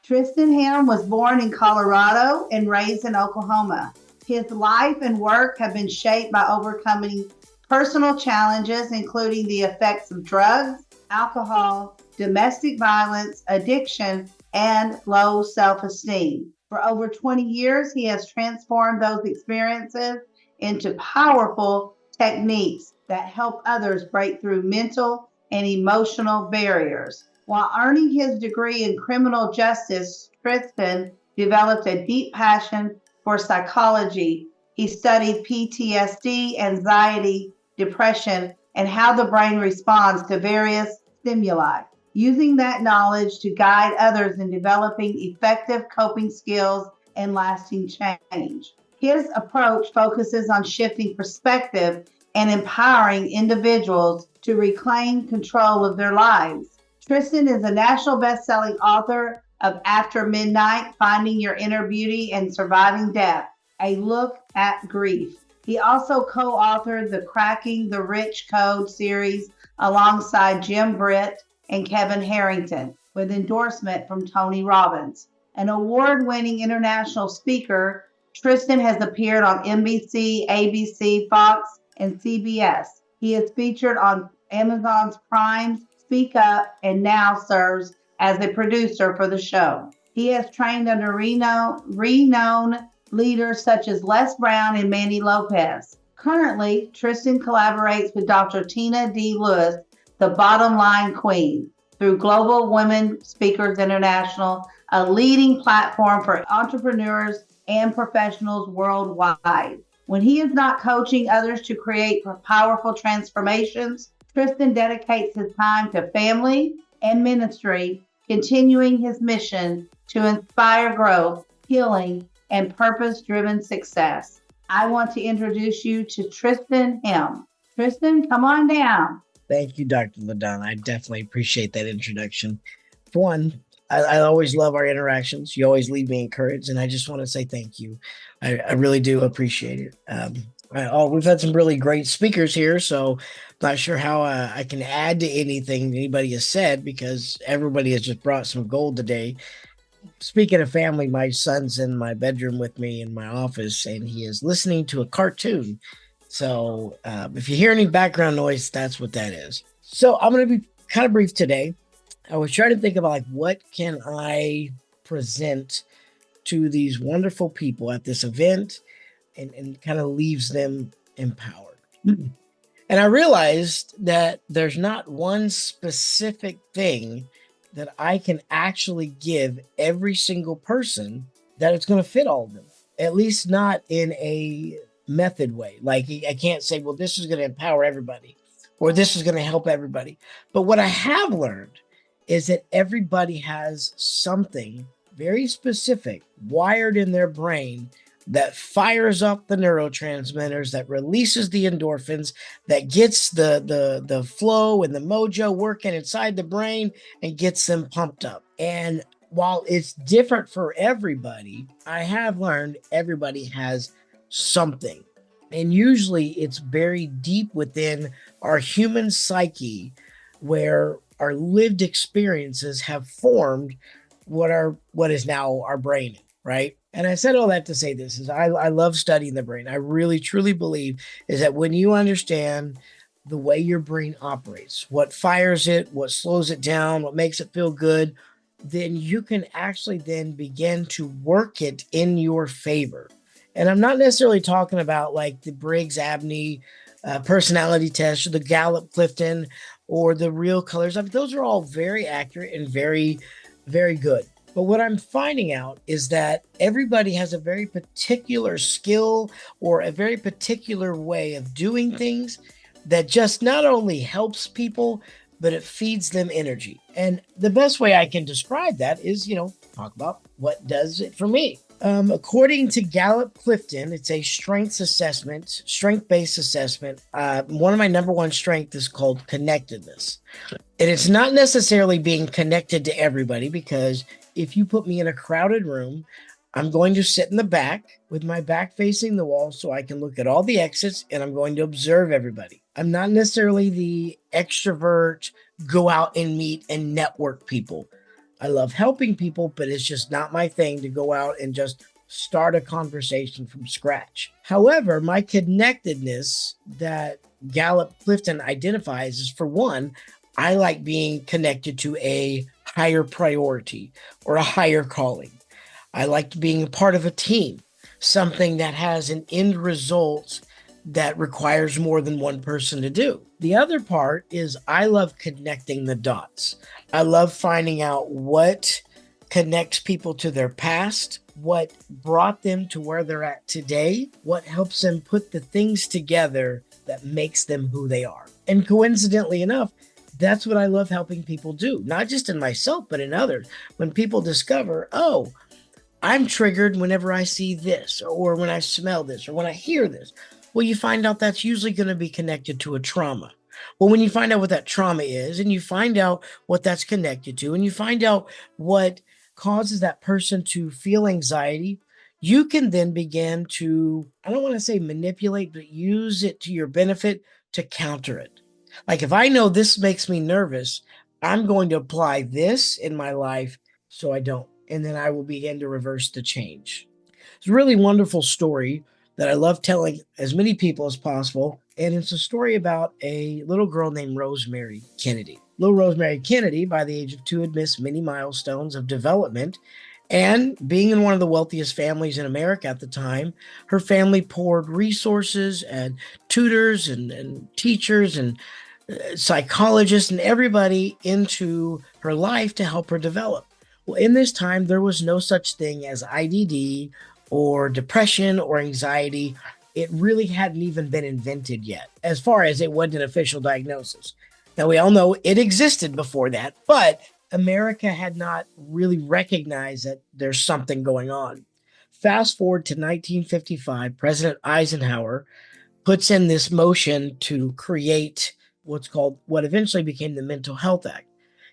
Tristan Helm was born in Colorado and raised in Oklahoma. His life and work have been shaped by overcoming personal challenges, including the effects of drugs, alcohol, domestic violence, addiction, and low self esteem. For over 20 years, he has transformed those experiences into powerful techniques that help others break through mental and emotional barriers. While earning his degree in criminal justice, Tristan developed a deep passion for psychology. He studied PTSD, anxiety, depression, and how the brain responds to various stimuli, using that knowledge to guide others in developing effective coping skills and lasting change. His approach focuses on shifting perspective and empowering individuals to reclaim control of their lives. Tristan is a national best-selling author of After Midnight, Finding Your Inner Beauty and Surviving Death, A Look at Grief. He also co-authored the Cracking the Rich Code series alongside Jim Britt and Kevin Harrington, with endorsement from Tony Robbins. An award-winning international speaker, Tristan has appeared on NBC, ABC, Fox, and CBS. He is featured on Amazon's Prime's Speak Up and now serves as a producer for the show. He has trained under renowned leaders such as Les Brown and Manny Lopez. Currently, Tristan collaborates with Dr. Tina D. Lewis, the Bottom Line Queen, through Global Women Speakers International, a leading platform for entrepreneurs and professionals worldwide. When he is not coaching others to create powerful transformations, Tristan dedicates his time to family and ministry, continuing his mission to inspire growth, healing, and purpose-driven success. I want to introduce you to Tristan Helm. Tristan, come on down. Thank you, Dr. LaDonna. I definitely appreciate that introduction. For one, I always love our interactions. You always leave me encouraged, and I just want to say thank you. I really do appreciate it. We've had some really great speakers here, so I'm not sure how I can add to anything anybody has said because everybody has just brought some gold today. Speaking of family, my son's in my bedroom with me in my office, and he is listening to a cartoon. So if you hear any background noise, that's what that is. So I'm going to be kind of brief today. I was trying to think about what can I present to these wonderful people at this event and kind of leaves them empowered. And I realized that there's not one specific thing that I can actually give every single person that it's going to fit all of them, at least not in a method way. Like I can't say, well, this is going to empower everybody or this is going to help everybody. But what I have learned is that everybody has something very specific wired in their brain that fires up the neurotransmitters, that releases the endorphins, that gets the flow and the mojo working inside the brain and gets them pumped up. And while it's different for everybody, I have learned everybody has something. And usually it's buried deep within our human psyche where our lived experiences have formed what is now our brain, right? And I said all that to say this is I love studying the brain. I really, truly believe is that when you understand the way your brain operates, what fires it, what slows it down, what makes it feel good, then you can actually then begin to work it in your favor. And I'm not necessarily talking about like the Briggs-Abney personality test or the Gallup-Clifton or the real colors. I mean, those are all very accurate and very, very good. But what I'm finding out is that everybody has a very particular skill or a very particular way of doing things that just not only helps people, but it feeds them energy. And the best way I can describe that is, talk about what does it for me. According to Gallup-Clifton, it's a strengths assessment, strength-based assessment. One of my number one strengths is called connectedness. And it's not necessarily being connected to everybody because if you put me in a crowded room, I'm going to sit in the back with my back facing the wall so I can look at all the exits and I'm going to observe everybody. I'm not necessarily the extrovert, go out and meet and network people. I love helping people, but it's just not my thing to go out and just start a conversation from scratch. However, my connectedness that Gallup Clifton identifies is, for one, I like being connected to a higher priority or a higher calling. I like being a part of a team, something that has an end result that requires more than one person to do. The other part is I love connecting the dots. I love finding out what connects people to their past, what brought them to where they're at today, what helps them put the things together that makes them who they are. And coincidentally enough, that's what I love helping people do, not just in myself, but in others. When people discover, oh, I'm triggered whenever I see this, or when I smell this, or when I hear this. Well, you find out that's usually going to be connected to a trauma. Well, when you find out what that trauma is, and you find out what that's connected to, and you find out what causes that person to feel anxiety, you can then begin to, I don't want to say manipulate, but use it to your benefit to counter it. Like if I know this makes me nervous, I'm going to apply this in my life so I don't. And then I will begin to reverse the change. It's a really wonderful story that I love telling as many people as possible. And it's a story about a little girl named Rosemary Kennedy. Little Rosemary Kennedy, by the age of 2, had missed many milestones of development. And being in one of the wealthiest families in America at the time, her family poured resources and tutors and teachers and psychologists and everybody into her life to help her develop. Well, in this time, there was no such thing as IDD or depression or anxiety. It really hadn't even been invented yet, as far as it wasn't an official diagnosis. Now, we all know it existed before that, but America had not really recognized that there's something going on. Fast forward to 1955, President Eisenhower puts in this motion to create what eventually became the Mental Health Act.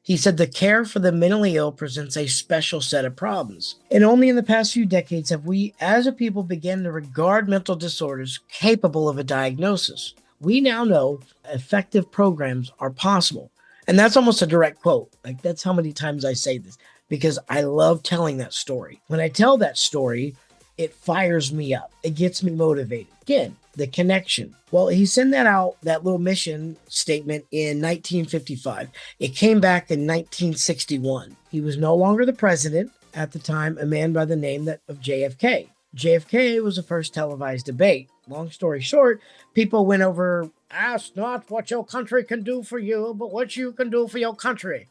He said the care for the mentally ill presents a special set of problems. And only in the past few decades have we, as a people, begun to regard mental disorders capable of a diagnosis. We now know effective programs are possible. And that's almost a direct quote. Like, that's how many times I say this, because I love telling that story. When I tell that story, it fires me up. It gets me motivated. Again, the connection. Well, he sent that little mission statement in 1955. It came back in 1961. He was no longer the president at the time, a man by the name of JFK. JFK was the first televised debate. Long story short, people went over, ask not what your country can do for you, but what you can do for your country.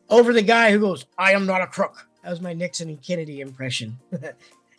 Over the guy who goes, I am not a crook. That was my Nixon and Kennedy impression.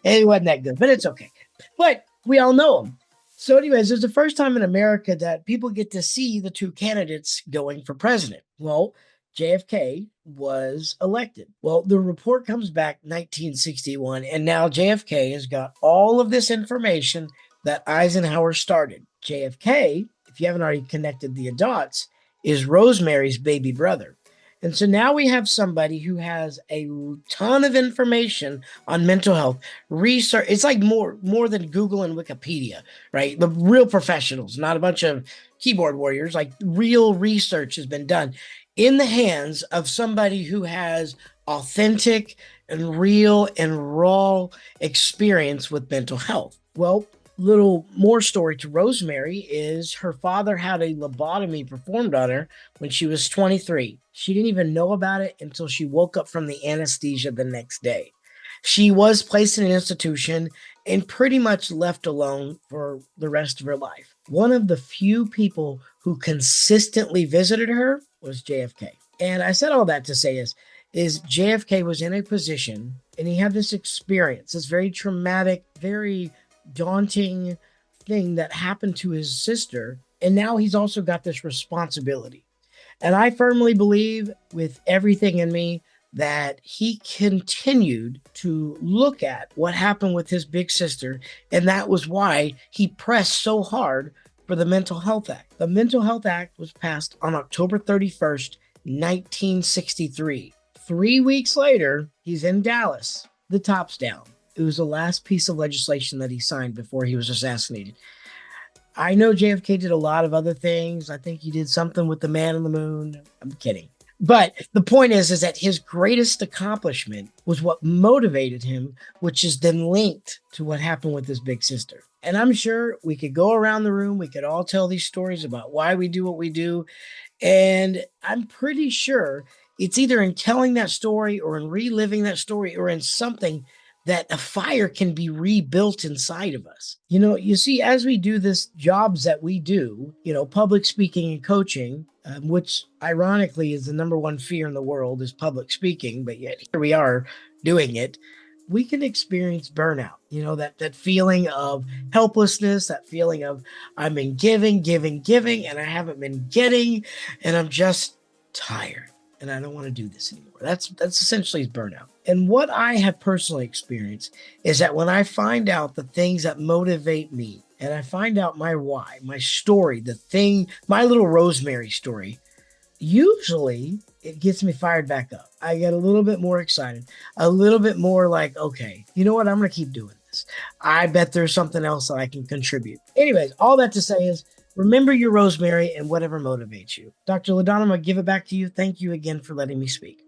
It wasn't that good, but it's okay. But we all know him. So anyways, it's the first time in America that people get to see the two candidates going for president. Well, JFK was elected. Well, the report comes back 1961, and now JFK has got all of this information that Eisenhower started. JFK, if you haven't already connected the dots, is Rosemary's baby brother. And so now we have somebody who has a ton of information on mental health research. It's like more than Google and Wikipedia, right? The real professionals, not a bunch of keyboard warriors. Like, real research has been done in the hands of somebody who has authentic and real and raw experience with mental health. Well, little more story to Rosemary is her father had a lobotomy performed on her when she was 23. She didn't even know about it until she woke up from the anesthesia the next day. She was placed in an institution and pretty much left alone for the rest of her life. One of the few people who consistently visited her was JFK. And I said all that to say is JFK was in a position, and he had this experience, this very traumatic, very daunting thing that happened to his sister. And now he's also got this responsibility. And I firmly believe with everything in me that he continued to look at what happened with his big sister. And that was why he pressed so hard for the Mental Health Act. The Mental Health Act was passed on October 31st, 1963. 3 weeks later, he's in Dallas, the top's down. It was the last piece of legislation that he signed before he was assassinated. I know JFK did a lot of other things. I think he did something with the man on the moon. I'm kidding. But the point is that his greatest accomplishment was what motivated him, which is then linked to what happened with his big sister. And I'm sure we could go around the room, we could all tell these stories about why we do what we do. And I'm pretty sure it's either in telling that story or in reliving that story or in something that a fire can be rebuilt inside of us. You see, as we do this jobs that we do, public speaking and coaching, which ironically is the number one fear in the world is public speaking, but yet here we are doing it. We can experience burnout, that feeling of helplessness, that feeling of I've been giving, and I haven't been getting, and I'm just tired and I don't want to do this anymore. That's essentially burnout. And what I have personally experienced is that when I find out the things that motivate me and I find out my why, my story, my little Rosemary story, usually it gets me fired back up. I get a little bit more excited, a little bit more like, okay, you know what? I'm going to keep doing this. I bet there's something else that I can contribute. Anyways, all that to say is remember your Rosemary and whatever motivates you. Dr. LaDonna, I'm going to give it back to you. Thank you again for letting me speak.